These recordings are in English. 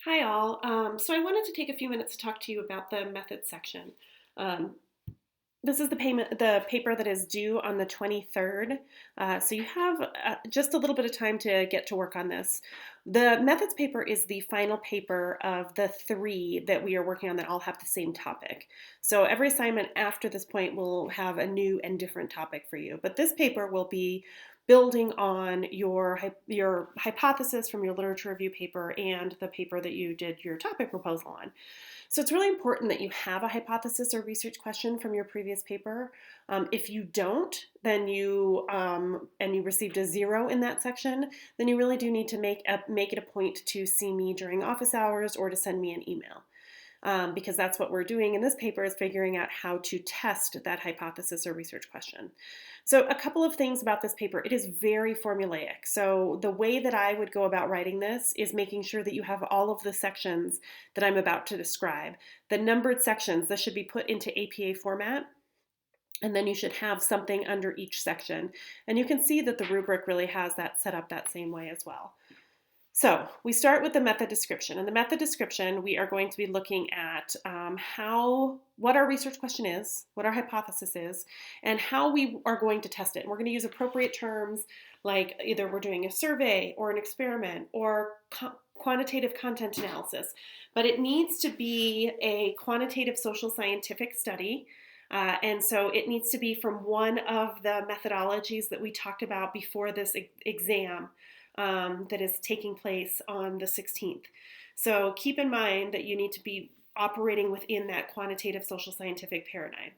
Hi all. So I wanted to take a few minutes to talk to you about the methods section. Um, this is the paper that is due on the 23rd. So you have just a little bit of time to get to work on this. The methods paper is the final paper of the three that we are working on that all have the same topic. So every assignment after this point will have a new and different topic for you. But this paper will be building on your hypothesis from your literature review paper and the paper that you did your topic proposal on. So it's really important that you have a hypothesis or research question from your previous paper. If you don't, then and you received a 0 in that section, then you really do need to make it a point to see me during office hours or to send me an email. Because that's what we're doing in this paper is figuring out how to test that hypothesis or research question. So a couple of things about this paper. It is very formulaic. So the way that I would go about writing this is making sure that you have all of the sections that I'm about to describe. The numbered sections, this should be put into APA format. And then you should have something under each section. And you can see that the rubric really has that set up that same way as well. So we start with the method description. In the method description, we are going to be looking at what our research question is, what our hypothesis is, and how we are going to test it. And we're going to use appropriate terms like either we're doing a survey or an experiment or quantitative content analysis. But it needs to be a quantitative social scientific study. And so it needs to be from one of the methodologies that we talked about before this exam. That is taking place on the 16th. So keep in mind that you need to be operating within that quantitative social scientific paradigm.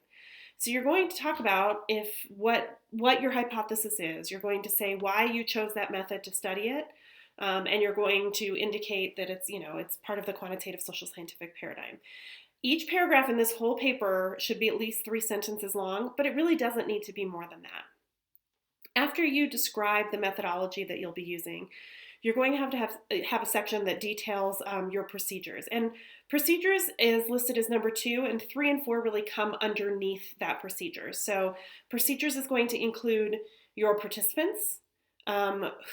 So you're going to talk about what your hypothesis is. You're going to say why you chose that method to study it, and you're going to indicate that it's part of the quantitative social scientific paradigm. Each paragraph in this whole paper should be at least 3 sentences long, but it really doesn't need to be more than that. After you describe the methodology that you'll be using, you're going to have a section that details your procedures. And procedures is listed as number 2, and 3 and 4 really come underneath that procedure. So procedures is going to include your participants,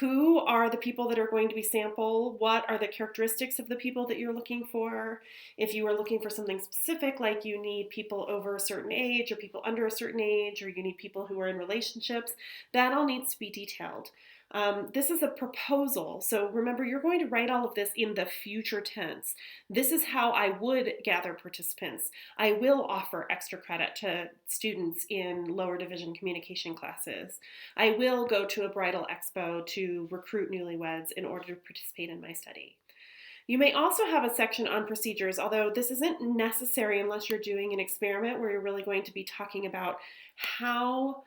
who are the people that are going to be sampled, what are the characteristics of the people that you're looking for. If you are looking for something specific, like you need people over a certain age or people under a certain age, or you need people who are in relationships, that all needs to be detailed. This is a proposal, so remember you're going to write all of this in the future tense. This is how I would gather participants. I will offer extra credit to students in lower division communication classes. I will go to a bridal expo to recruit newlyweds in order to participate in my study. You may also have a section on procedures, although this isn't necessary unless you're doing an experiment where you're really going to be talking about how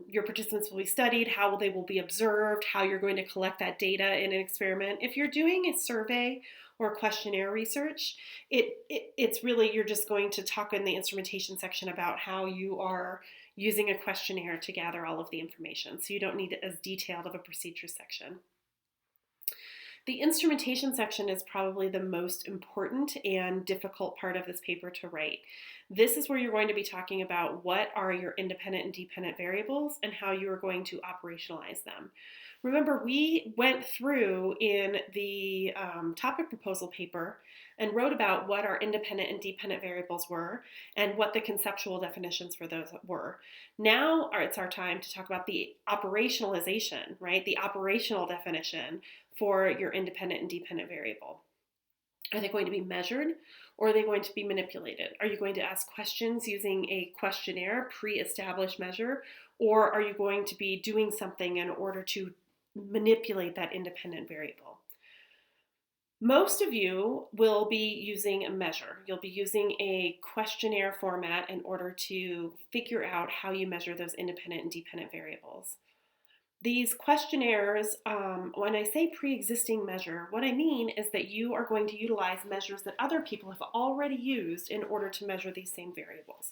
your participants will be studied, how they will be observed, how you're going to collect that data in an experiment. If you're doing a survey or questionnaire research, it's really, you're just going to talk in the instrumentation section about how you are using a questionnaire to gather all of the information. So you don't need as detailed of a procedure section. The instrumentation section is probably the most important and difficult part of this paper to write. This is where you're going to be talking about what are your independent and dependent variables and how you are going to operationalize them. Remember, we went through in the topic proposal paper and wrote about what our independent and dependent variables were and what the conceptual definitions for those were. Now it's our time to talk about the operationalization, right? The operational definition for your independent and dependent variable. Are they going to be measured or are they going to be manipulated? Are you going to ask questions using a questionnaire, pre-established measure, or are you going to be doing something in order to manipulate that independent variable? Most of you will be using a measure. You'll be using a questionnaire format in order to figure out how you measure those independent and dependent variables. These questionnaires, when I say pre-existing measure, what I mean is that you are going to utilize measures that other people have already used in order to measure these same variables.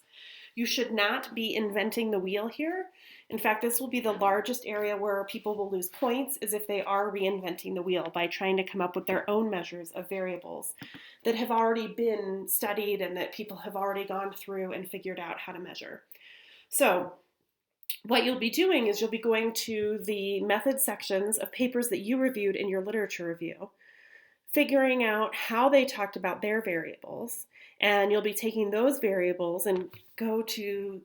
You should not be inventing the wheel here. In fact, this will be the largest area where people will lose points, is if they are reinventing the wheel by trying to come up with their own measures of variables that have already been studied and that people have already gone through and figured out how to measure. So what you'll be doing is you'll be going to the method sections of papers that you reviewed in your literature review. figuring out how they talked about their variables, and you'll be taking those variables and go to,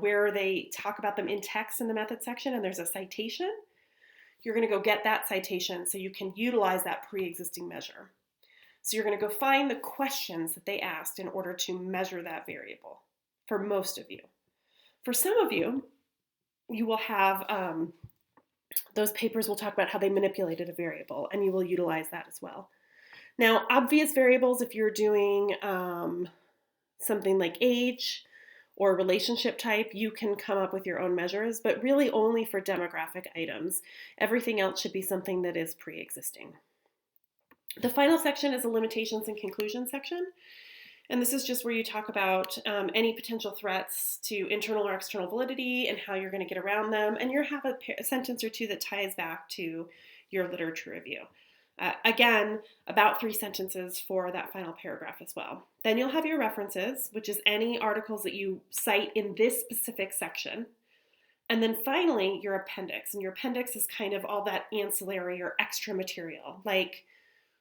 where they talk about them in text in the method section and there's a citation. You're going to go get that citation so you can utilize that pre-existing measure. So you're going to go find the questions that they asked in order to measure that variable, for most of you. For some of you, you will have those papers will talk about how they manipulated a variable, and you will utilize that as well. Now, obvious variables, if you're doing something like age or relationship type, you can come up with your own measures, but really only for demographic items. Everything else should be something that is pre-existing. The final section is a limitations and conclusion section. And this is just where you talk about any potential threats to internal or external validity and how you're going to get around them. And you have a sentence or two that ties back to your literature review. Again, about 3 sentences for that final paragraph as well. Then you'll have your references, which is any articles that you cite in this specific section. And then finally, your appendix. And your appendix is kind of all that ancillary or extra material, like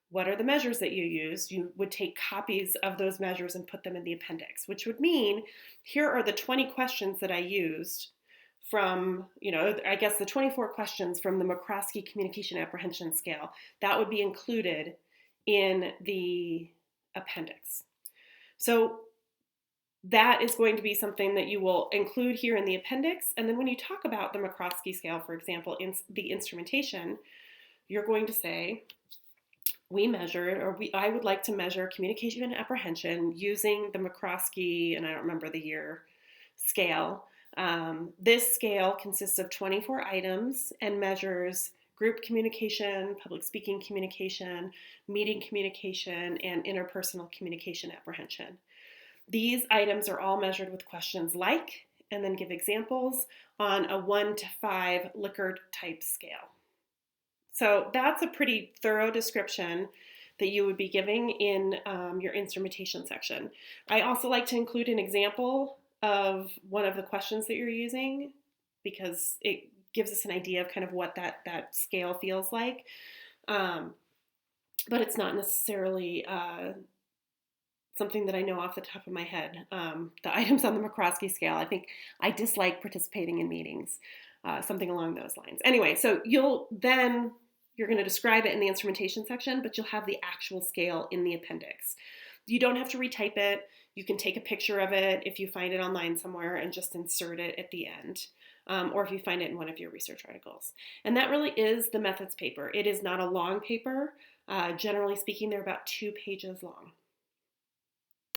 what are the measures that you use? You would take copies of those measures and put them in the appendix, which would mean here are the 20 questions that I used from, I guess the 24 questions from the McCroskey Communication Apprehension Scale. That would be included in the appendix. So that is going to be something that you will include here in the appendix. And then when you talk about the McCroskey scale, for example, in the instrumentation, you're going to say, I would like to measure communication and apprehension using the McCroskey, and I don't remember the year, scale. This scale consists of 24 items and measures group communication, public speaking communication, meeting communication, and interpersonal communication apprehension. These items are all measured with questions like, and then give examples on a 1 to 5 Likert type scale. So that's a pretty thorough description that you would be giving in your instrumentation section. I also like to include an example of one of the questions that you're using because it gives us an idea of kind of what that scale feels like. But it's not necessarily something that I know off the top of my head. The items on the McCroskey scale, I think I dislike participating in meetings, something along those lines. Anyway, so you're going to describe it in the instrumentation section, but you'll have the actual scale in the appendix. You don't have to retype it. You can take a picture of it if you find it online somewhere and just insert it at the end, or if you find it in one of your research articles. And that really is the methods paper. It is not a long paper. Generally speaking, they're about 2 pages long.